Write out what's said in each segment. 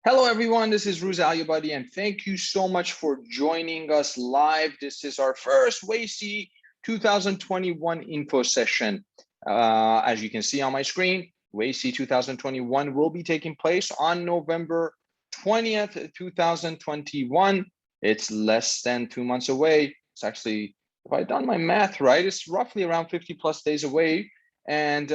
Hello, everyone. This is Rooz Aliabadi, and thank you so much for joining us live. This is our first WAICY 2021 info session. As you can see on my screen, WAICY 2021 will be taking place on November 20th, 2021. It's less than 2 months away. It's actually, if I've done my math right, it's roughly around 50 plus days away. And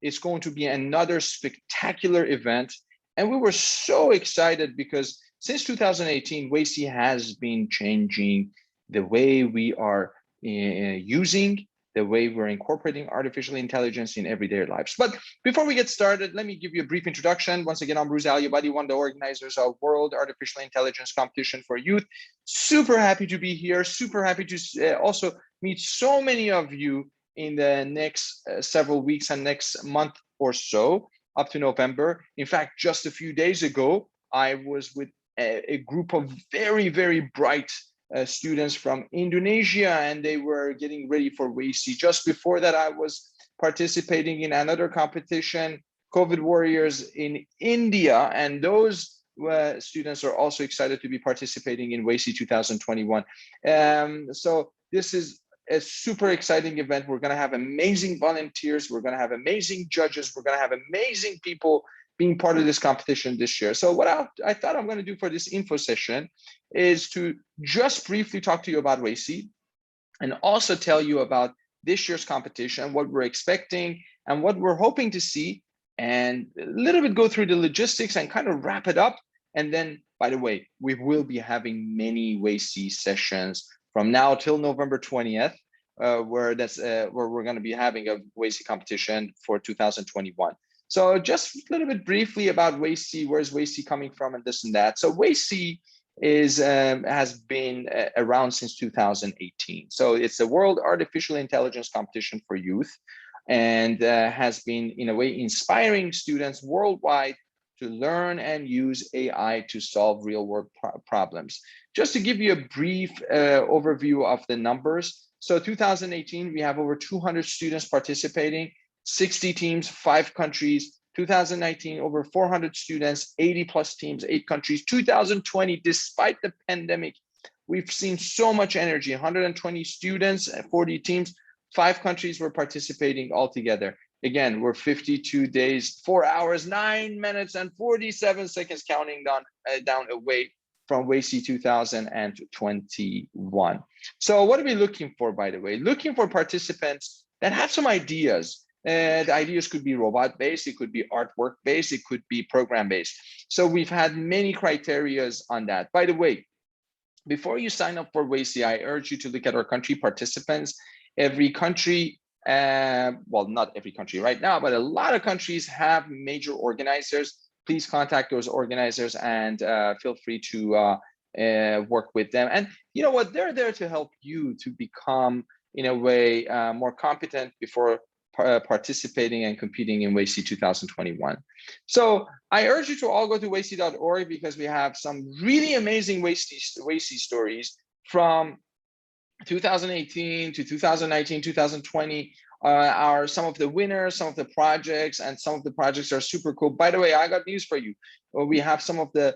it's going to be another spectacular event. And we were so excited because since 2018, WAICY has been changing the way we are using, the way we're incorporating artificial intelligence in everyday lives. But before we get started, let me give you a brief introduction. Once again, I'm Rooz Aliabadi, one of the organizers of World Artificial Intelligence Competition for Youth. Super happy to be here. Super happy to also meet so many of you in the next several weeks and next month or so, up to November. In fact, just a few days ago, I was with a group of very, very bright students from Indonesia, and they were getting ready for WAICY. Just before that, I was participating in another competition, COVID Warriors in India, and those students are also excited to be participating in WAICY 2021. So this is a super exciting event. We're going to have amazing volunteers. We're going to have amazing judges. We're going to have amazing people being part of this competition this year. So what I thought I'm going to do for this info session is to just briefly talk to you about WAICY and also tell you about this year's competition, what we're expecting and what we're hoping to see, and a little bit go through the logistics and kind of wrap it up. And then, by the way, we will be having many WAICY sessions from now till November 20th, where we're going to be having a WAICY competition for 2021. So just a little bit briefly about WAICY, where's WAICY coming from and this and that. So WAICY has been around since 2018. So it's a World Artificial Intelligence Competition for Youth, and has been, in a way, inspiring students worldwide to learn and use AI to solve real-world problems. Just to give you a brief overview of the numbers. So 2018, we have over 200 students participating, 60 teams, 5 countries. 2019, over 400 students, 80 plus teams, 8 countries. 2020, despite the pandemic, we've seen so much energy, 120 students, 40 teams, 5 countries were participating all together. Again, we're 52 days, 4 hours, 9 minutes, and 47 seconds counting down away from WAICY 2021. So what are we looking for, by the way? Looking for participants that have some ideas. The ideas could be robot-based, it could be artwork-based, it could be program-based. So we've had many criterias on that. By the way, before you sign up for WAICY, I urge you to look at our country participants. Every country, well, not every country right now, but a lot of countries have major organizers. Please contact those organizers and feel free to work with them. And you know what? They're there to help you to become, in a way, more competent before participating and competing in WAICY 2021. So I urge you to all go to WAICY.org because we have some really amazing WAICY stories from 2018 to 2019, 2020 are some of the winners, some of the projects, and some of the projects are super cool. By the way, I got news for you. We have some of the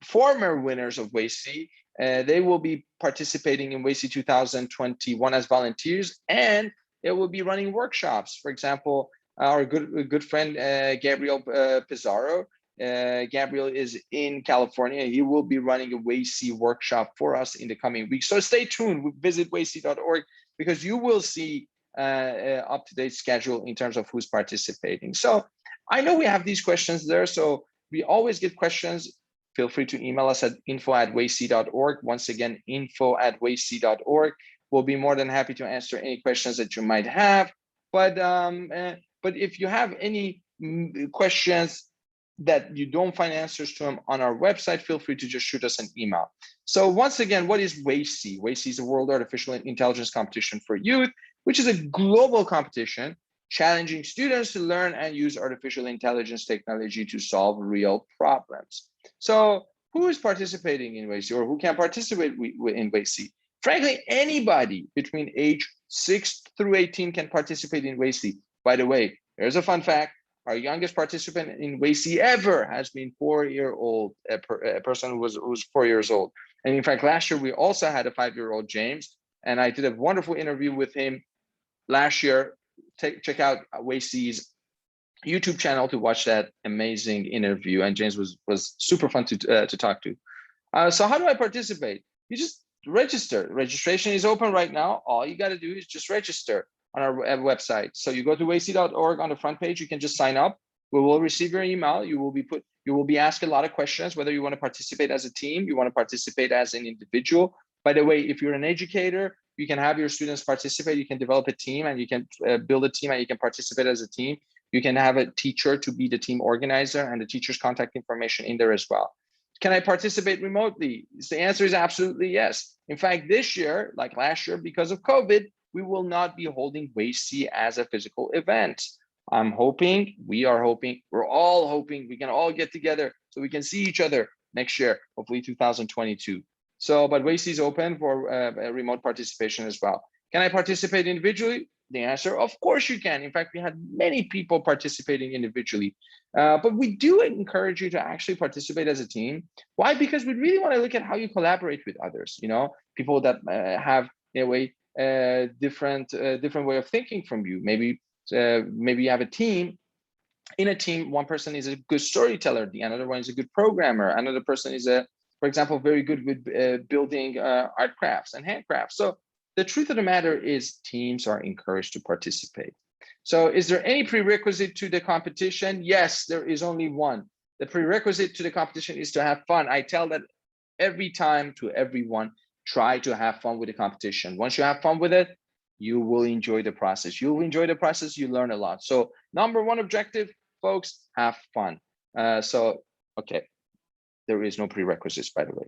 former winners of WAICY. They will be participating in WAICY 2021 as volunteers, and they will be running workshops. For example, our good friend Gabriel Pizarro. Gabriel is in California. He will be running a WAICY workshop for us in the coming weeks. So stay tuned. Visit WAICY.org because you will see up-to-date schedule in terms of who's participating. So I know we have these questions there. So we always get questions. Feel free to email us at info@waicy.org. Once again, info@waicy.org. We'll be more than happy to answer any questions that you might have. But if you have any questions that you don't find answers to them on our website, feel free to just shoot us an email. So once again, what is WAICY? WAICY is a World Artificial Intelligence Competition for Youth, which is a global competition challenging students to learn and use artificial intelligence technology to solve real problems. So who is participating in WAICY, or who can participate in WAICY? Frankly, anybody between age 6 through 18 can participate in WAICY. By the way, there's a fun fact. Our youngest participant in WAICY ever has been 4-year-old, a person who was 4 years old. And in fact, last year we also had a 5-year-old James, and I did a wonderful interview with him last year. Check out WAICY's YouTube channel to watch that amazing interview. And James was super fun to talk to. So how do I participate? You just register. Registration is open right now. All you got to do is just register on our website. So you go to WAICY.org. On the front page, you can just sign up. We will receive your email. You will be asked a lot of questions, whether you want to participate as a team, you want to participate as an individual. By the way, if you're an educator, you can have your students participate. You can develop a team, and you can build a team, and you can participate as a team. You can have a teacher to be the team organizer, and the teacher's contact information in there as well. Can I participate remotely? The answer is absolutely yes. In fact, this year, like last year, because of COVID, we will not be holding WAICY as a physical event. I'm hoping, we are hoping, we're all hoping we can all get together so we can see each other next year, hopefully 2022. So, but WAICY is open for remote participation as well. Can I participate individually? The answer, of course you can. In fact, we had many people participating individually, but we do encourage you to actually participate as a team. Why? Because we really want to look at how you collaborate with others. You know, people that have in a way different way of thinking from you. Maybe you have a team. In a team, one person is a good storyteller, the another one is a good programmer, another person is for example, very good with building art crafts and handcrafts. So the truth of the matter is teams are encouraged to participate. So is there any prerequisite to the competition? Yes, there is only one. The prerequisite to the competition is to have fun. I tell that every time to everyone, try to have fun with the competition. Once you have fun with it, you will enjoy the process. You'll enjoy the process, you learn a lot. So number one objective, folks, have fun. Okay. There is no prerequisites, by the way.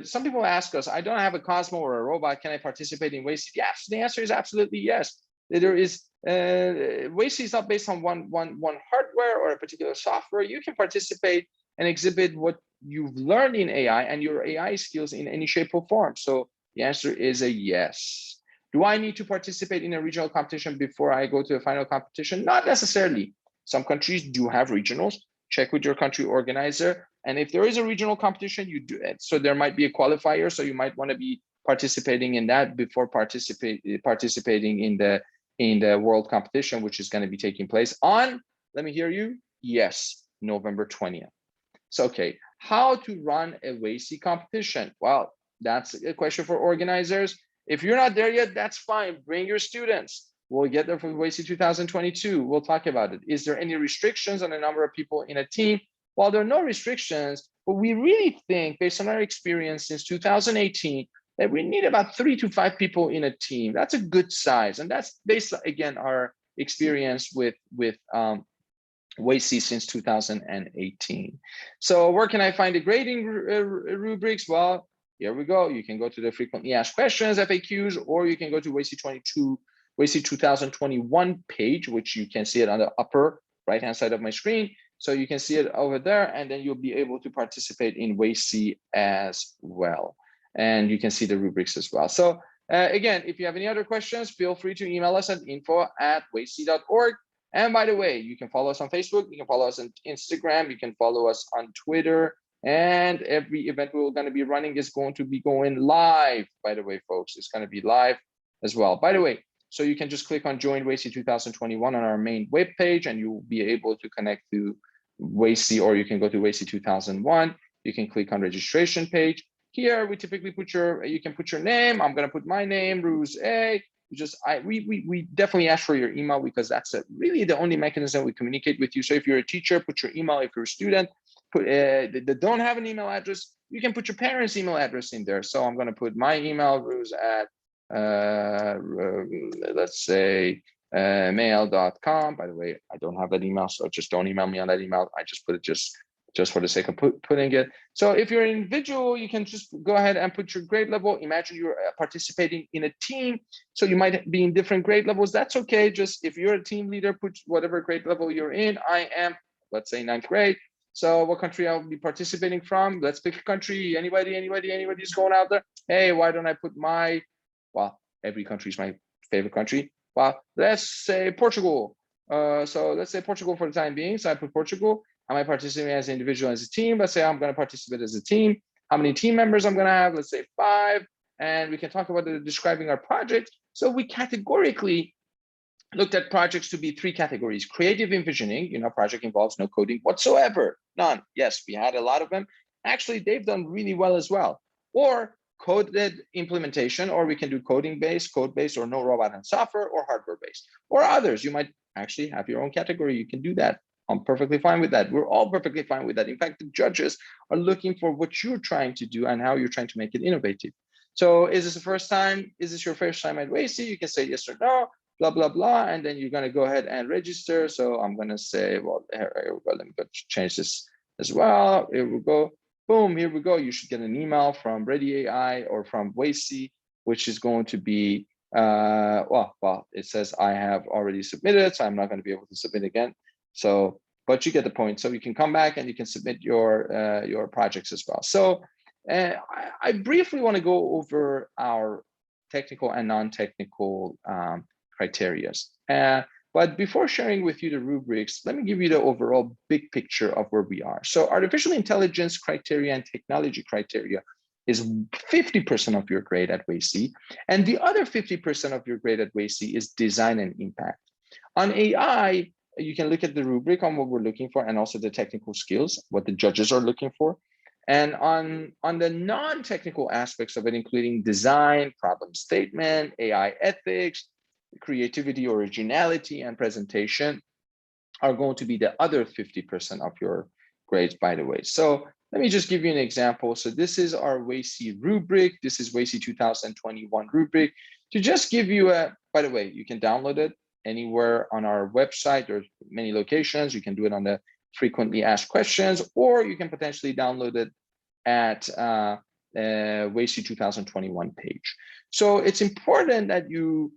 Some people ask us, I don't have a Cosmo or a robot. Can I participate in WAICY? Yes, the answer is absolutely yes. There is WAICY is not based on one hardware or a particular software. You can participate and exhibit what you've learned in AI and your AI skills in any shape or form. So the answer is a yes. Do I need to participate in a regional competition before I go to a final competition? Not necessarily. Some countries do have regionals. Check with your country organizer. And if there is a regional competition, you do it. So there might be a qualifier. So you might want to be participating in that before participating in the world competition, which is going to be taking place on, let me hear you, yes, November 20th. So, okay, how to run a WAICY competition? Well, that's a question for organizers. If you're not there yet, that's fine. Bring your students. We'll get there for WAICY 2022. We'll talk about it. Is there any restrictions on the number of people in a team? Well, there are no restrictions, but we really think, based on our experience since 2018, that we need about 3 to 5 people in a team. That's a good size. And that's based, again, our experience with WAICY since 2018. So where can I find the grading rubrics? Well, here we go. You can go to the frequently asked questions, FAQs, or you can go to WAICY 2021 page, which you can see it on the upper right-hand side of my screen. So you can see it over there, and then you'll be able to participate in WAICY as well. And you can see the rubrics as well. So again, if you have any other questions, feel free to email us at info@waicy.org. And by the way, you can follow us on Facebook, you can follow us on Instagram, you can follow us on Twitter, and every event we're going to be running is going to be going live, by the way, folks. It's going to be live as well. By the way, so you can just click on Join WAICY 2021 on our main webpage, and you'll be able to connect to WAICY, or you can go to WAICY 2001. You can click on registration page. Here, we typically you can put your name. I'm going to put my name, Rooz A. We definitely ask for your email, because that's really the only mechanism we communicate with you. So if you're a teacher, put your email. If you're a student, that don't have an email address, you can put your parents' email address in there. So I'm going to put my email, Rooz at let's say mail.com. By the way, I don't have that email, so just don't email me on that email. I just put it just for the sake of putting it. So if you're an individual, you can just go ahead and put your grade level. Imagine you're participating in a team, so you might be in different grade levels. That's okay. Just if you're a team leader, put whatever grade level you're in. I am, let's say, 9th grade. So what country I'll be participating from? Let's pick a country. Anybody's going out there? Hey, why don't I put well, every country is my favorite country. Well, let's say Portugal. So let's say Portugal for the time being. So I put Portugal. Am I participating as an individual, as a team? Let's say I'm going to participate as a team. How many team members I'm going to have? Let's say 5. And we can talk about describing our project. So we categorically looked at projects to be 3 categories. Creative envisioning, project involves no coding whatsoever. None. Yes, we had a lot of them. Actually, they've done really well as well. Or coded implementation, or we can do coding-based, code-based, or no robot and software, or hardware-based. Or others, you might actually have your own category. You can do that. I'm perfectly fine with that. We're all perfectly fine with that. In fact, the judges are looking for what you're trying to do and how you're trying to make it innovative. So is this the first time? Is this your first time at WAICY? You can say yes or no, blah, blah, blah. And then you're going to go ahead and register. So I'm going to say, well, here we go. Let me go change this as well. Here we go. Boom, here we go. You should get an email from Ready AI or from WAICY, which is going to be, well, it says I have already submitted, so I'm not going to be able to submit again. So, but you get the point. So you can come back and you can submit your projects as well. So I briefly want to go over our technical and non-technical criteria. But before sharing with you the rubrics, let me give you the overall big picture of where we are. So artificial intelligence criteria and technology criteria is 50% of your grade at WAICY. And the other 50% of your grade at WAICY is design and impact. On AI, you can look at the rubric on what we're looking for and also the technical skills, what the judges are looking for. And on the non-technical aspects of it, including design, problem statement, AI ethics, creativity, originality, and presentation, are going to be the other 50% of your grades, by the way. So let me just give you an example. So this is our WAICY rubric. This is WAICY 2021 rubric. To just give you by the way, you can download it anywhere on our website. There's many locations. You can do it on the frequently asked questions, or you can potentially download it at WAICY 2021 page. So it's important that you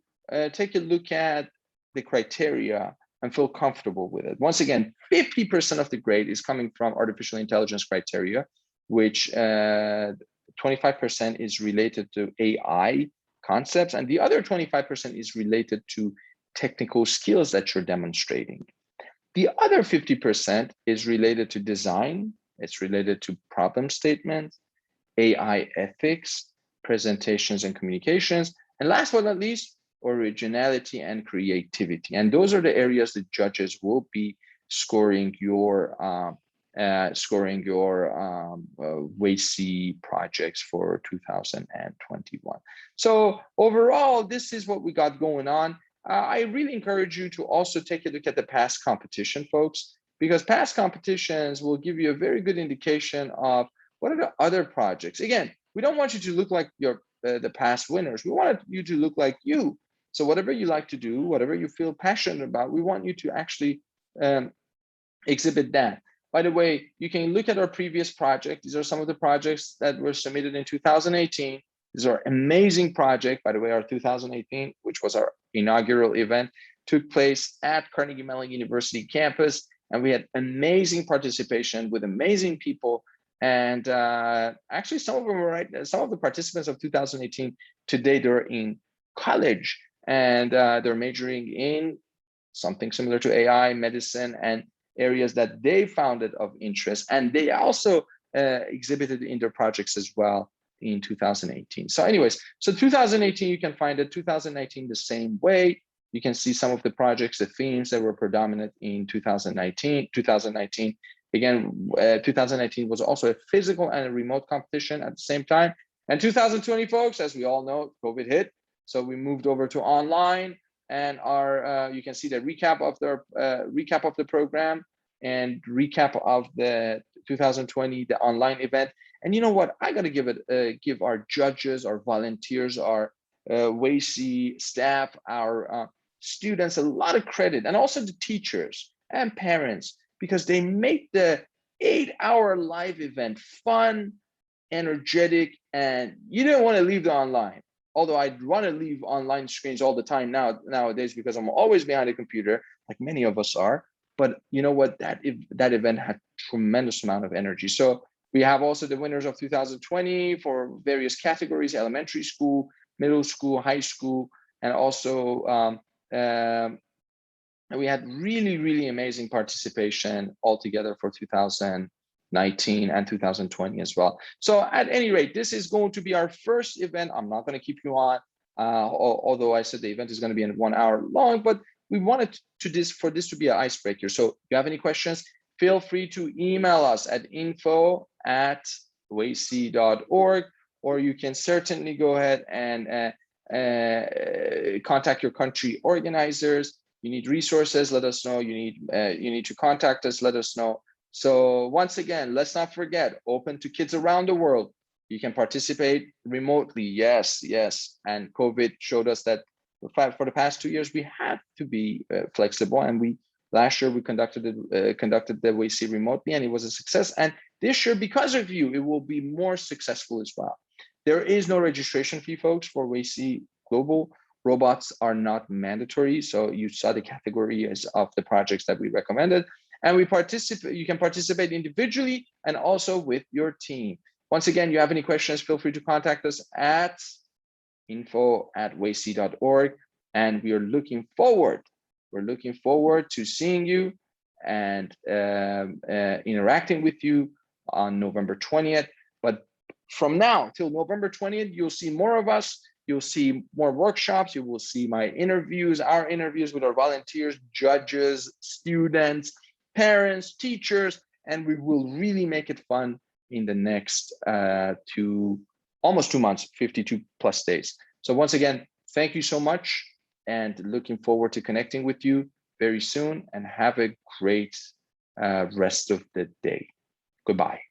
take a look at the criteria and feel comfortable with it. Once again, 50% of the grade is coming from artificial intelligence criteria, which 25% is related to AI concepts, and the other 25% is related to technical skills that you're demonstrating. The other 50% is related to design. It's related to problem statements, AI ethics, presentations and communications, and last but not least, originality and creativity. And those are the areas the judges will be scoring your WAICY projects for 2021. So overall, this is what we got going on. I really encourage you to also take a look at the past competition, folks, because past competitions will give you a very good indication of what are the other projects. Again, we don't want you to look like the past winners. We want you to look like you. So whatever you like to do, whatever you feel passionate about, we want you to actually exhibit that. By the way, you can look at our previous project. These are some of the projects that were submitted in 2018. These are amazing projects. By the way, our 2018, which was our inaugural event, took place at Carnegie Mellon University campus. And we had amazing participation with amazing people. And actually, some of them were some of the participants of 2018, today they're in college and they're majoring in something similar to AI, medicine, and areas that they found it of interest. And they also exhibited in their projects as well in 2018. So anyways, so 2018, you can find it, 2019 the same way. You can see some of the projects, the themes that were predominant in 2019. Again, 2019 was also a physical and a remote competition at the same time. And 2020, folks, as we all know, COVID hit. So we moved over to online, and our you can see the recap of the program and recap of the 2020, the online event. And you know what? I got to give our judges, our volunteers, our WAICY staff, our students a lot of credit, and also the teachers and parents, because they make the 8-hour live event fun, energetic, and you don't want to leave the online. Although I want to leave online screens all the time nowadays, because I'm always behind a computer, like many of us are. But you know what? That event had tremendous amount of energy. So we have also the winners of 2020 for various categories: elementary school, middle school, high school, and also And we had really, really amazing participation altogether for 2019 and 2020 as well. So at any rate, this is going to be our first event. I'm not going to keep you on, although I said the event is going to be in 1 hour long, but we wanted for this to be an icebreaker. So if you have any questions, feel free to email us at info@waicy.org, or you can certainly go ahead and contact your country organizers. You need resources, let us know. You need to contact us, let us know. So once again, let's not forget, open to kids around the world. You can participate remotely, yes. And COVID showed us that for the past 2 years, we had to be flexible. And last year we conducted the WAICY remotely, and it was a success. And this year, because of you, it will be more successful as well. There is no registration fee, folks, for WAICY Global. Robots are not mandatory. So you saw the categories of the projects that we recommended. And you can participate individually and also with your team. Once again, you have any questions, feel free to contact us at info@waicy.org. And we are looking forward to seeing you and interacting with you on November 20th. But from now till November 20th, you'll see more of us. You'll see more workshops. You will see my interviews, our interviews with our volunteers, judges, students, parents, teachers, and we will really make it fun in the next almost 2 months, 52 plus days. So once again, thank you so much, and looking forward to connecting with you very soon, and have a great rest of the day. Goodbye.